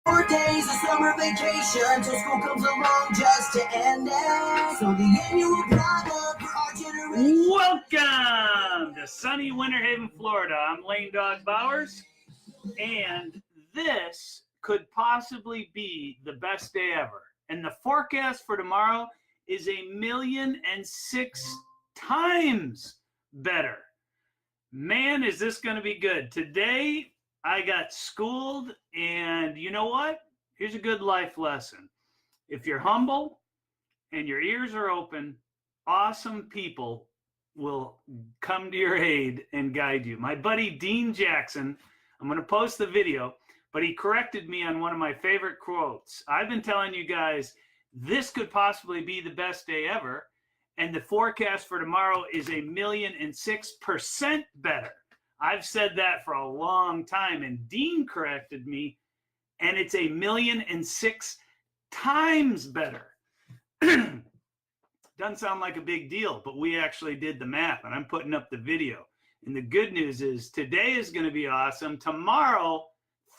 4 days of summer vacation till school comes along just to end it. So the annual product for our generation. Welcome to sunny Winter Haven, Florida. I'm Lane Dog Bowers, and this could possibly be the best day ever. And the forecast for tomorrow is 1,000,006 times better. Man, is this going to be good. Today, I got schooled, and you know what? Here's a good life lesson. If you're humble and your ears are open, awesome people will come to your aid and guide you. My buddy Dean Jackson, I'm going to post the video, but he corrected me on one of my favorite quotes. I've been telling you guys this could possibly be the best day ever, and the forecast for tomorrow is 1,006% better. I've said that for a long time, and Dean corrected me, and it's 1,006 times better. Doesn't sound like a big deal, but we actually did the math, and I'm putting up the video. And the good news is today is going to be awesome. Tomorrow,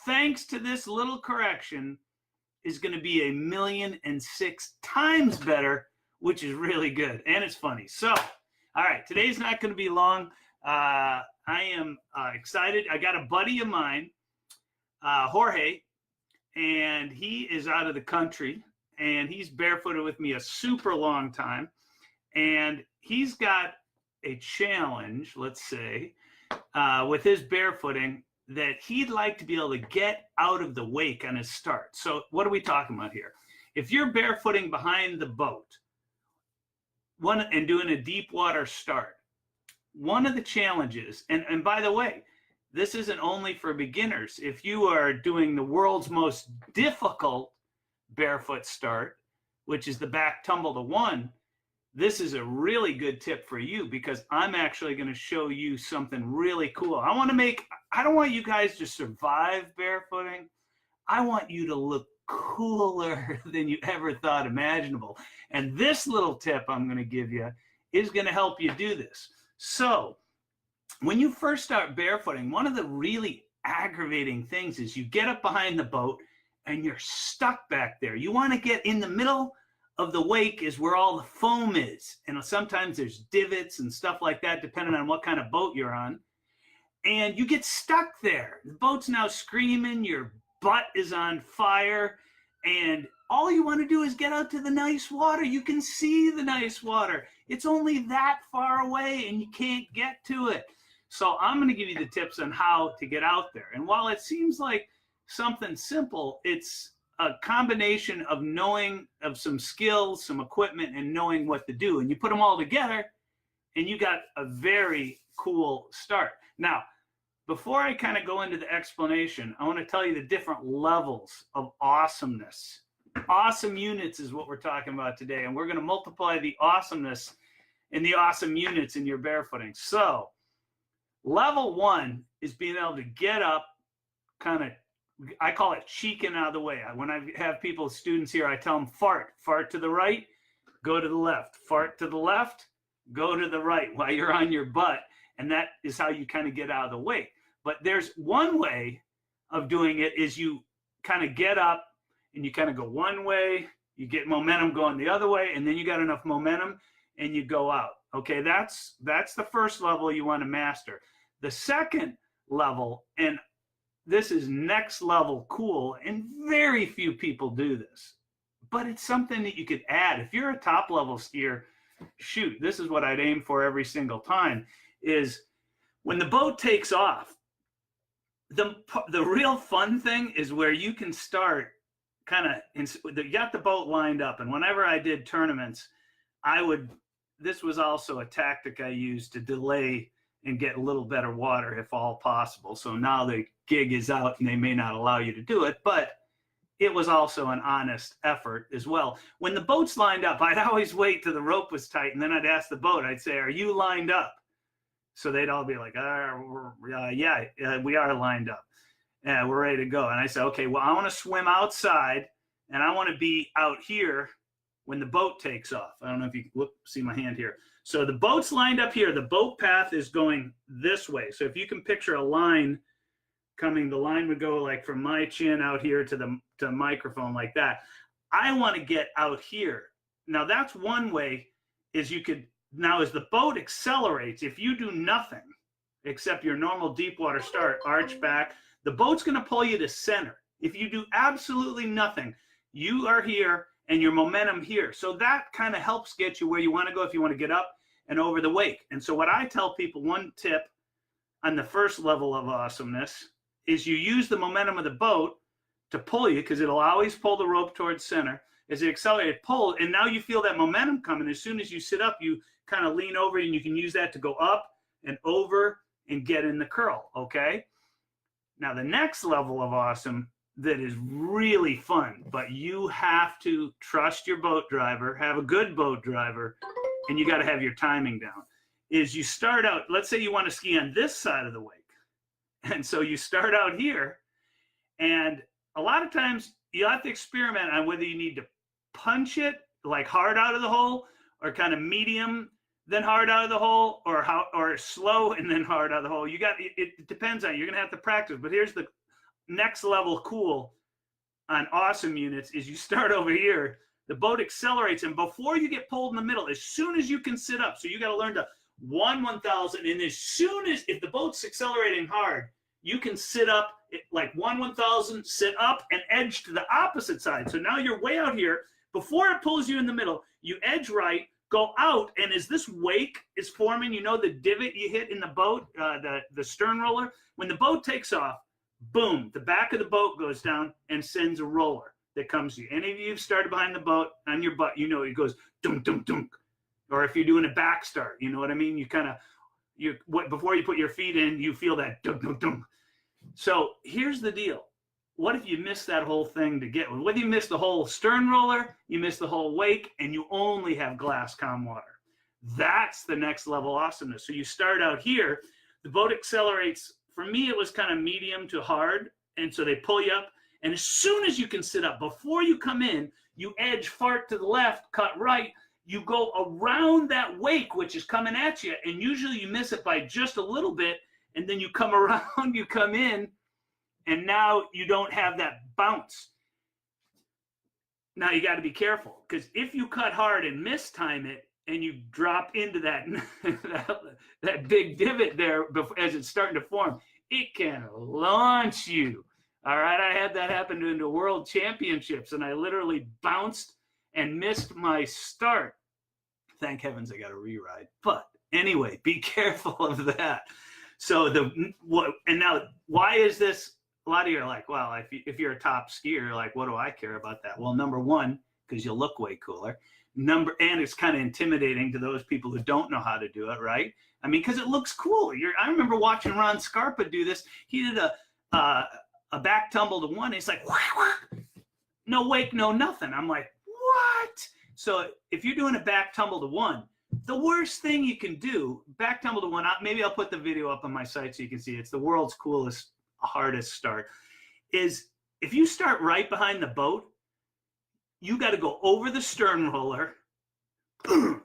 thanks to this little correction, is going to be 1,006 times better, which is really good, and it's funny. So, all right, today's not going to be long. I am excited. I got a buddy of mine, Jorge, and he is out of the country, and he's barefooted with me a super long time, and he's got a challenge, let's say, with his barefooting that he'd like to be able to get out of the wake on his start. So what are we talking about here? If you're barefooting behind the boat and doing a deep water start, one of the challenges, and by the way, this isn't only for beginners. If you are doing the world's most difficult barefoot start, which is the back tumble to one, this is a really good tip for you because I'm actually going to show you something really cool. I don't want you guys to survive barefooting. I want you to look cooler than you ever thought imaginable. And this little tip I'm going to give you is going to help you do this. So when you first start barefooting, one of the really aggravating things is you get up behind the boat and you're stuck back there. You want to get in the middle of the wake is where all the foam is. And sometimes there's divots and stuff like that, depending on what kind of boat you're on. And you get stuck there. The boat's now screaming, your butt is on fire, and all you want to do is get out to the nice water. You can see the nice water. It's only that far away and you can't get to it. So I'm going to give you the tips on how to get out there. And while it seems like something simple, it's a combination of knowing of some skills, some equipment, and knowing what to do. And you put them all together and you got a very cool start. Now, before I kind of go into the explanation, I want to tell you the different levels of awesomeness. Awesome units is what we're talking about today, and we're going to multiply the awesomeness in the awesome units in your barefooting. So level one is being able to get up, kind of, I call it cheeking out of the way. When I have people, students here, I tell them fart to the right, go to the left, fart to the left, go to the right while you're on your butt, and that is how you kind of get out of the way. But there's one way of doing it is you kind of get up and you kind of go one way, you get momentum going the other way, and then you got enough momentum and you go out. Okay, that's the first level you want to master. The second level, and this is next level cool, and very few people do this, but it's something that you could add. If you're a top level skier, shoot, this is what I'd aim for every single time, is when the boat takes off, the real fun thing is where you can start kind of, you got the boat lined up. And whenever I did tournaments, this was also a tactic I used to delay and get a little better water if all possible. So now the gig is out and they may not allow you to do it, but it was also an honest effort as well. When the boat's lined up, I'd always wait till the rope was tight, and then I'd ask the boat, I'd say, "Are you lined up?" So they'd all be like, yeah, we are lined up. Yeah, we're ready to go. And I said, okay, well, I want to swim outside, and I want to be out here when the boat takes off. I don't know if you can see my hand here. So the boat's lined up here. The boat path is going this way. So if you can picture a line coming, the line would go like from my chin out here to to microphone like that. I want to get out here. Now that's one way, is you could, now as the boat accelerates, if you do nothing except your normal deep water start, arch back, the boat's going to pull you to center. If you do absolutely nothing, you are here and your momentum here. So that kind of helps get you where you want to go if you want to get up and over the wake. And so what I tell people, one tip on the first level of awesomeness, is you use the momentum of the boat to pull you, because it'll always pull the rope towards center. As it accelerates, pull, and now you feel that momentum coming. As soon as you sit up, you kind of lean over, and you can use that to go up and over and get in the curl, okay? Now, the next level of awesome that is really fun, but you have to trust your boat driver, have a good boat driver, and you got to have your timing down, is you start out, let's say you want to ski on this side of the wake. And so you start out here, and a lot of times you have to experiment on whether you need to punch it like hard out of the hole, or kind of medium then hard out of the hole, or slow and then hard out of the hole. You got, it depends on, you're gonna have to practice. But here's the next level cool on awesome units, is you start over here, the boat accelerates, and before you get pulled in the middle, as soon as you can sit up, so you got to learn to 1/1000, and as soon as, if the boat's accelerating hard, you can sit up like 1/1000, sit up and edge to the opposite side. So now you're way out here. Before it pulls you in the middle, you edge right, go out, and as this wake is forming, you know the divot you hit in the boat, the stern roller, when the boat takes off, boom, the back of the boat goes down and sends a roller that comes to you. Any of you who've started behind the boat on your butt, you know it goes dunk, dunk, dunk. Or if you're doing a back start, you know what I mean? You kind of, before you put your feet in, you feel that dunk, dunk, dunk. So here's the deal. What if you miss that whole thing to get, whether you miss the whole stern roller, you miss the whole wake, and you only have glass calm water? That's the next level awesomeness. So you start out here, the boat accelerates. For me, it was kind of medium to hard, and so they pull you up, and as soon as you can sit up, before you come in, you edge fart to the left, cut right, you go around that wake, which is coming at you, and usually you miss it by just a little bit, and then you come around, you come in, and now you don't have that bounce. Now you got to be careful, because if you cut hard and mistime it, and you drop into that that big divot there as it's starting to form, it can launch you. All right, I had that happen in the World Championships, and I literally bounced and missed my start. Thank heavens I got a reride. But anyway, be careful of that. So and now why is this? A lot of you are like, well, if you're a top skier, like, what do I care about that? Well, number one, because you'll look way cooler. And it's kind of intimidating to those people who don't know how to do it, right? I mean, because it looks cool. I remember watching Ron Scarpa do this. He did a back tumble to one. It's like, no wake, no nothing. I'm like, what? So if you're doing a back tumble to one, the worst thing you can do, back tumble to one, maybe I'll put the video up on my site so you can see. It's the world's coolest, hardest start, is if you start right behind the boat, you got to go over the stern roller.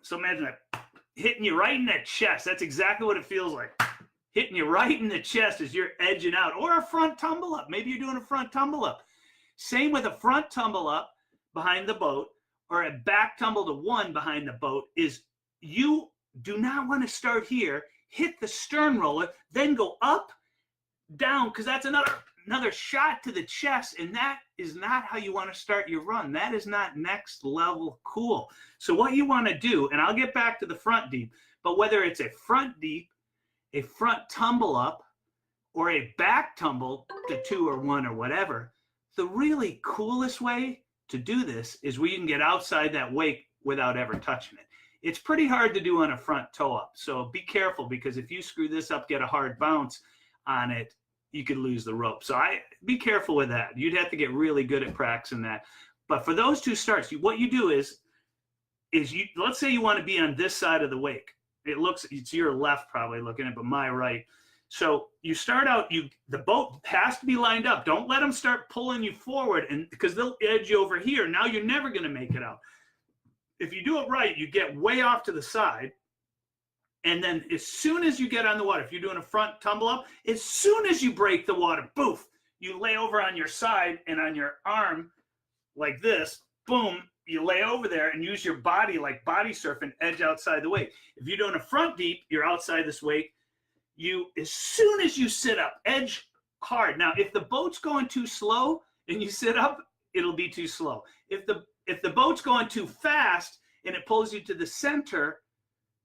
So imagine that hitting you right in that chest. That's exactly what it feels like. Hitting you right in the chest as you're edging out, or a front tumble up. Maybe you're doing a front tumble up. Same with a front tumble up behind the boat, or a back tumble to one behind the boat, is you do not want to start here, hit the stern roller, then go up, down, because that's another shot to the chest, and that is not how you want to start your run. That is not next level cool. So what you want to do, and I'll get back to the front deep, but whether it's a front deep, a front tumble up, or a back tumble to 2 or 1 or whatever, the really coolest way to do this is where you can get outside that wake without ever touching it. It's pretty hard to do on a front toe up, so be careful, because if you screw this up, get a hard bounce on it, you could lose the rope. So be careful with that. You'd have to get really good at practicing that. But for those two starts, what you do is let's say you want to be on this side of the wake. It's your left probably looking at it, but my right. So you start out, the boat has to be lined up. Don't let them start pulling you forward, and because they'll edge you over here. Now you're never going to make it out. If you do it right, you get way off to the side. And then as soon as you get on the water, if you're doing a front tumble up, as soon as you break the water, boof, you lay over on your side and on your arm like this, boom, you lay over there and use your body like body surf and edge outside the wake. If you're doing a front deep, you're outside this wake. You, as soon as you sit up, edge hard. Now, if the boat's going too slow and you sit up, it'll be too slow. If the boat's going too fast and it pulls you to the center,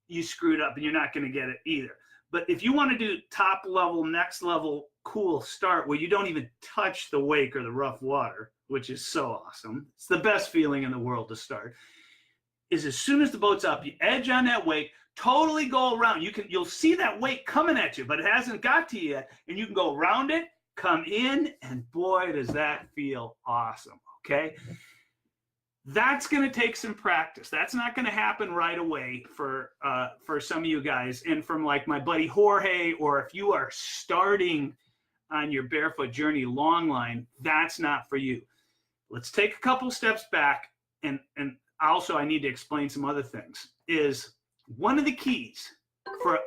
you screwed up and you're not going to get it either. But if you want to do top level, next level, cool start where you don't even touch the wake or the rough water, which is so awesome. It's the best feeling in the world to start. Is as soon as the boat's up, you edge on that wake, totally go around. You'll see that wake coming at you, but it hasn't got to you yet. And you can go around it, come in, and boy, does that feel awesome. Okay. That's going to take some practice. That's not going to happen right away for some of you guys. And from like my buddy Jorge, or if you are starting on your barefoot journey long line, that's not for you. Let's take a couple steps back. And also I need to explain some other things. Is one of the keys for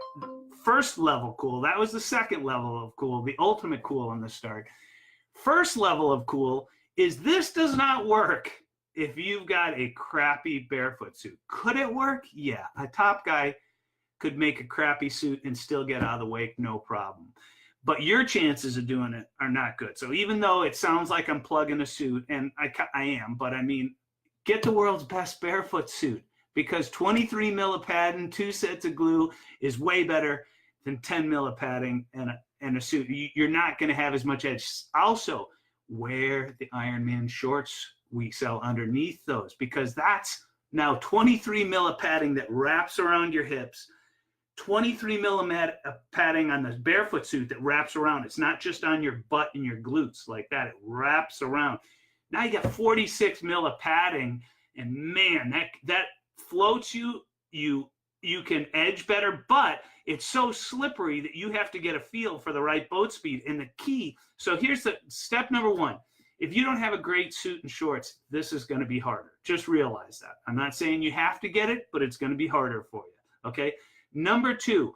first level cool, that was the second level of cool, the ultimate cool in the start. First level of cool is this does not work if you've got a crappy barefoot suit. Could it work? Yeah, a top guy could make a crappy suit and still get out of the wake, no problem. But your chances of doing it are not good. So even though it sounds like I'm plugging a suit, and I am, but I mean, get the world's best barefoot suit, because 23 mil of padding, 2 sets of glue is way better than 10 mil of padding and a suit. You're not going to have as much edge. Also, wear the Ironman shorts we sell underneath those, because that's now 23 mil of padding that wraps around your hips, 23 mil of padding on the barefoot suit that wraps around. It's not just on your butt and your glutes like that. It wraps around. Now you got 46 mil of padding, and man, that floats you. You can edge better, but it's so slippery that you have to get a feel for the right boat speed. And the key, so here's the step number one. If you don't have a great suit and shorts, this is going to be harder. Just realize that. I'm not saying you have to get it, but it's going to be harder for you. Okay. Number two,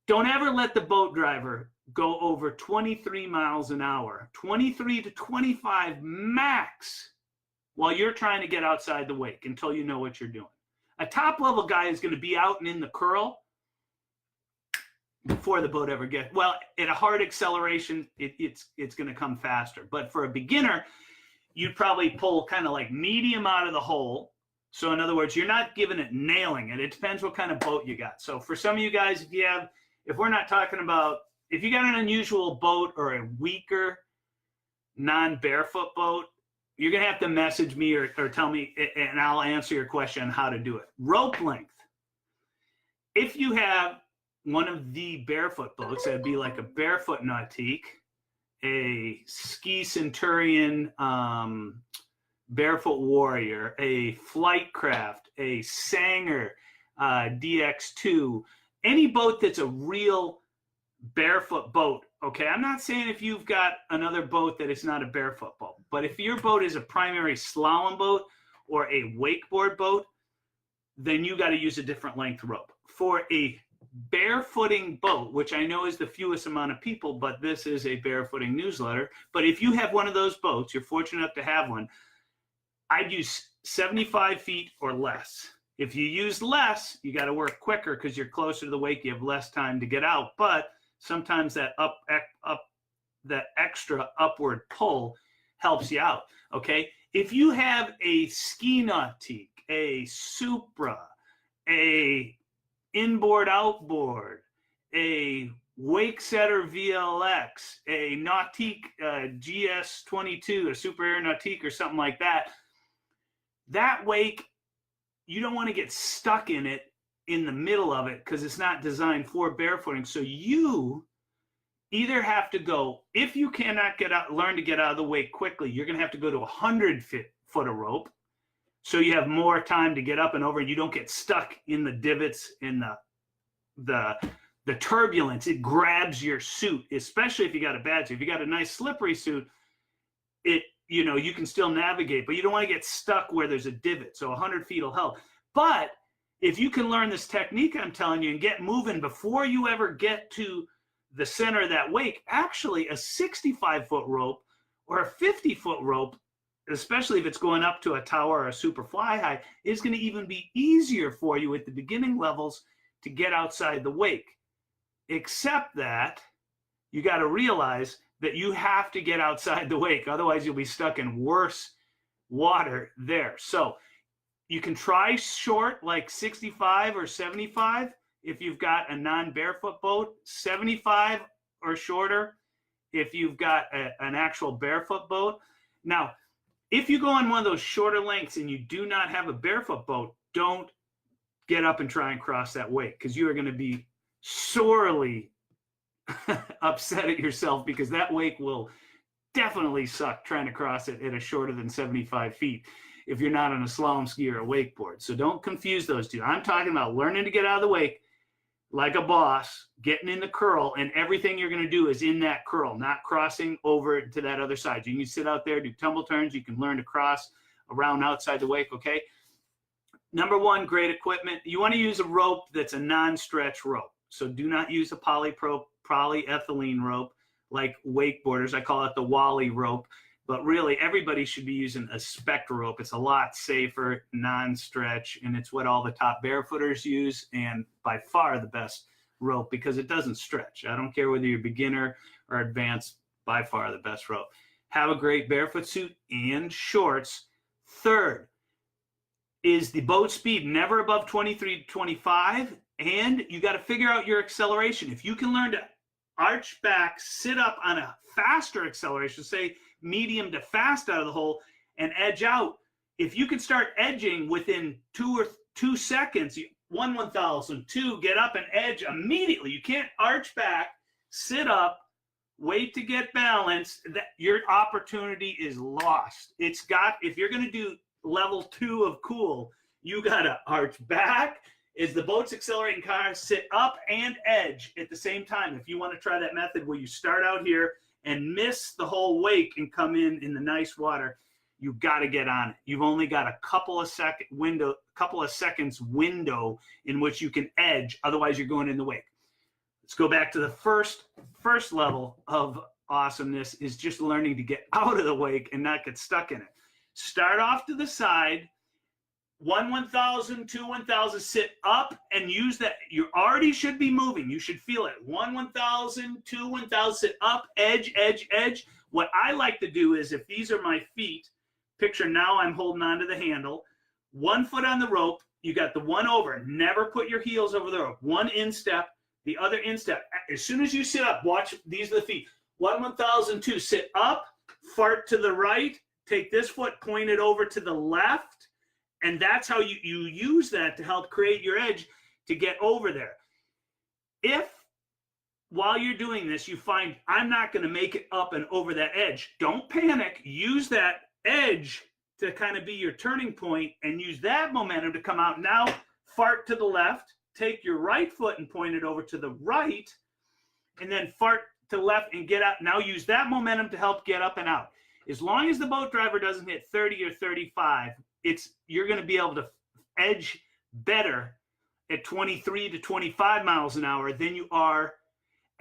don't ever let the boat driver go over 23 miles an hour, 23 to 25 max, while you're trying to get outside the wake until you know what you're doing. A top level guy is going to be out and in the curl before the boat ever gets, well, at a hard acceleration, it's going to come faster. But for a beginner, you'd probably pull kind of like medium out of the hole. So in other words, you're not giving it nailing it. It depends what kind of boat you got. So for some of you guys, if we're not talking about, if you got an unusual boat or a weaker non-barefoot boat, you're going to have to message me or tell me, and I'll answer your question on how to do it. Rope length. If you have one of the barefoot boats, that'd be like a Barefoot Nautique, a Ski Centurion Barefoot Warrior, a Flightcraft, a Sanger DX2, any boat that's a real barefoot boat. Okay, I'm not saying if you've got another boat that it's not a barefoot boat, but if your boat is a primary slalom boat or a wakeboard boat, then you got to use a different length rope. For a barefooting boat, which I know is the fewest amount of people, but this is a barefooting newsletter. But if you have one of those boats, you're fortunate enough to have one, I'd use 75 feet or less. If you use less, you got to work quicker because you're closer to the wake. You have less time to get out. But sometimes that that extra upward pull helps you out. Okay. If you have a Ski Nautique, a Supra, a inboard outboard, a Wakesetter VLX, a Nautique GS22, a Super Air Nautique or something like that, that wake, you don't want to get stuck in it in the middle of it because it's not designed for barefooting. So you either have to go, if you cannot learn to get out of the wake quickly, you're going to have to go to 100 foot of rope. So you have more time to get up and over. You don't get stuck in the divots, in the turbulence. It grabs your suit, especially if you got a bad suit. If you got a nice slippery suit, you can still navigate, but you don't want to get stuck where there's a divot. So 100 feet will help. But if you can learn this technique I'm telling you and get moving before you ever get to the center of that wake, actually a 65-foot rope or a 50-foot rope, especially if it's going up to a tower or a super fly high, is going to even be easier for you at the beginning levels to get outside the wake. Except that you got to realize that you have to get outside the wake. Otherwise, you'll be stuck in worse water there. So you can try short, like 65 or 75 if you've got a non-barefoot boat, 75 or shorter if you've got an actual barefoot boat. Now, if you go on one of those shorter lengths and you do not have a barefoot boat, don't get up and try and cross that wake, because you are going to be sorely upset at yourself, because that wake will definitely suck trying to cross it at a shorter than 75 feet if you're not on a slalom ski or a wakeboard. So don't confuse those two. I'm talking about learning to get out of the wake like a boss, getting in the curl, and everything you're going to do is in that curl, not crossing over to that other side. You can sit out there, do tumble turns. You can learn to cross around outside the wake, okay? Number one, great equipment. You want to use a rope that's a non-stretch rope. So do not use a polyethylene rope like wakeboarders. I call it the Wally rope. But really, everybody should be using a Spectra rope. It's a lot safer, non-stretch, and it's what all the top barefooters use, and by far the best rope because it doesn't stretch. I don't care whether you're beginner or advanced, by far the best rope. Have a great barefoot suit and shorts. Third is the boat speed never above 23 to 25, and you got to figure out your acceleration. If you can learn to arch back, sit up on a faster acceleration, say medium to fast out of the hole, and edge out. If you can start edging within 2 seconds, 1/1000, 2, get up and edge immediately. You can't arch back, sit up, wait to get balanced. That your opportunity is lost. It's got, if you're going to do level 2 of cool, you got to arch back as the boat's accelerating, car, sit up and edge at the same time. If you want to try that method where you start out here and miss the whole wake and come in the nice water, you got to get on it. You've only got a couple of seconds window in which you can edge. Otherwise, you're going in the wake. Let's go back to the first level of awesomeness is just learning to get out of the wake and not get stuck in it. Start off to the side, 1/1000, 2/1000, sit up and use that. You already should be moving. You should feel it. 1/1000, 2/1000, sit up, edge, edge, edge. What I like to do is, if these are my feet, picture now I'm holding onto the handle, 1 foot on the rope, you got the one over. Never put your heels over the rope. One instep, the other instep. As soon as you sit up, watch, these are the feet. 1/1000, 2, sit up, fart to the right, take this foot, point it over to the left, and that's how you use that to help create your edge to get over there. If while you're doing this, you find I'm not going to make it up and over that edge, don't panic. Use that edge to kind of be your turning point and use that momentum to come out. Now, fart to the left, take your right foot and point it over to the right, and then fart to the left and get out. Now use that momentum to help get up and out. As long as the boat driver doesn't hit 30 or 35, you're going to be able to edge better at 23 to 25 miles an hour than you are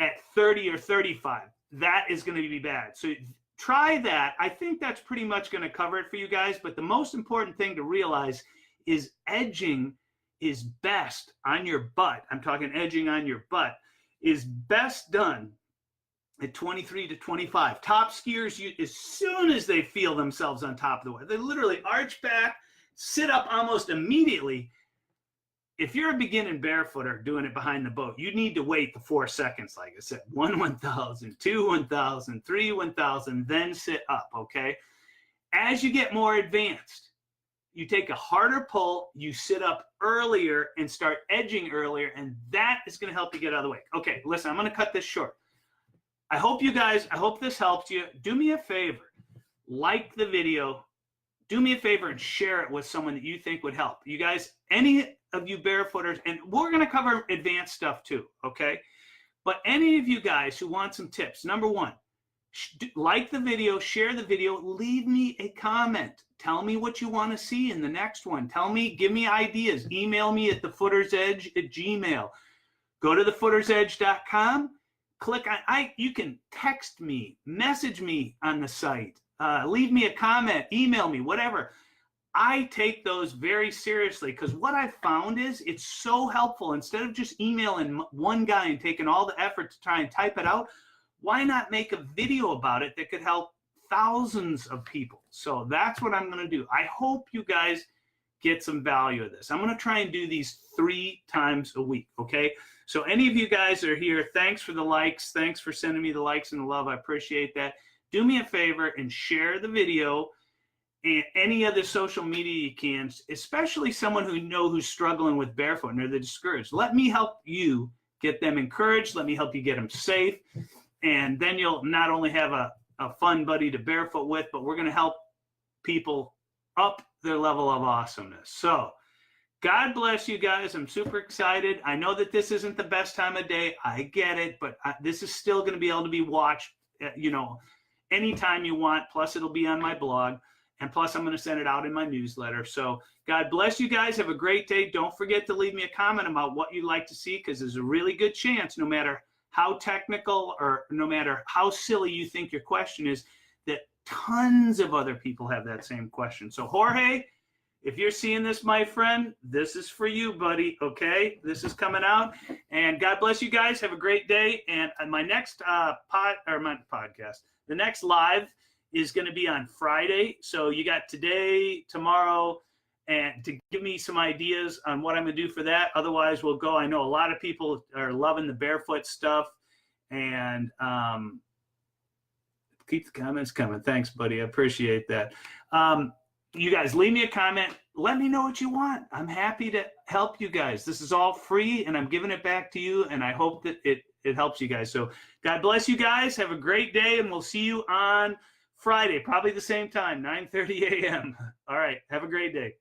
at 30 or 35. That is going to be bad. So try that. I think that's pretty much going to cover it for you guys. But the most important thing to realize is edging is best on your butt. I'm talking edging on your butt is best done at 23 to 25. Top skiers, as soon as they feel themselves on top of the wave, they literally arch back, sit up almost immediately. If you're a beginning barefooter doing it behind the boat, you need to wait the 4 seconds, like I said. 1/1000, 2/1000, 3/1000, then sit up, okay? As you get more advanced, you take a harder pull, you sit up earlier and start edging earlier, and that is going to help you get out of the way. Okay, listen, I'm going to cut this short. I hope this helped you. Do me a favor, like the video, do me a favor and share it with someone that you think would help. You guys, any of you barefooters, and we're going to cover advanced stuff too, okay? But any of you guys who want some tips, number one, like the video, share the video, leave me a comment. Tell me what you want to see in the next one. Give me ideas. Email me at thefootersedge@gmail.com. Go to thefootersedge.com. click on, you can text me, message me on the site, leave me a comment, email me, whatever. I take those very seriously because what I've found is it's so helpful. Instead of just emailing one guy and taking all the effort to try and type it out, why not make a video about it that could help thousands of people? So that's what I'm going to do. I hope you guys get some value of this. I'm going to try and do these 3 times a week, okay? So any of you guys that are here, thanks for the likes. Thanks for sending me the likes and the love. I appreciate that. Do me a favor and share the video and any other social media you can, especially someone who's struggling with barefoot and they're discouraged. Let me help you get them encouraged. Let me help you get them safe. And then you'll not only have a fun buddy to barefoot with, but we're going to help people up their level of awesomeness. So God bless you guys. I'm super excited. I know that this isn't the best time of day. I get it, but this is still going to be able to be watched, anytime you want. Plus, it'll be on my blog. And plus, I'm going to send it out in my newsletter. So God bless you guys. Have a great day. Don't forget to leave me a comment about what you'd like to see, because there's a really good chance, no matter how technical or no matter how silly you think your question is, that tons of other people have that same question. So Jorge, if you're seeing this, my friend, this is for you, buddy, okay? This is coming out. And God bless you guys. Have a great day. And my next podcast, the next live is going to be on Friday. So you got today, tomorrow, and to give me some ideas on what I'm going to do for that. Otherwise, we'll go. I know a lot of people are loving the barefoot stuff. And keep the comments coming. Thanks, buddy. I appreciate that. You guys, leave me a comment. Let me know what you want. I'm happy to help you guys. This is all free, and I'm giving it back to you, and I hope that it helps you guys. So God bless you guys. Have a great day, and we'll see you on Friday, probably the same time, 9:30 a.m. All right. Have a great day.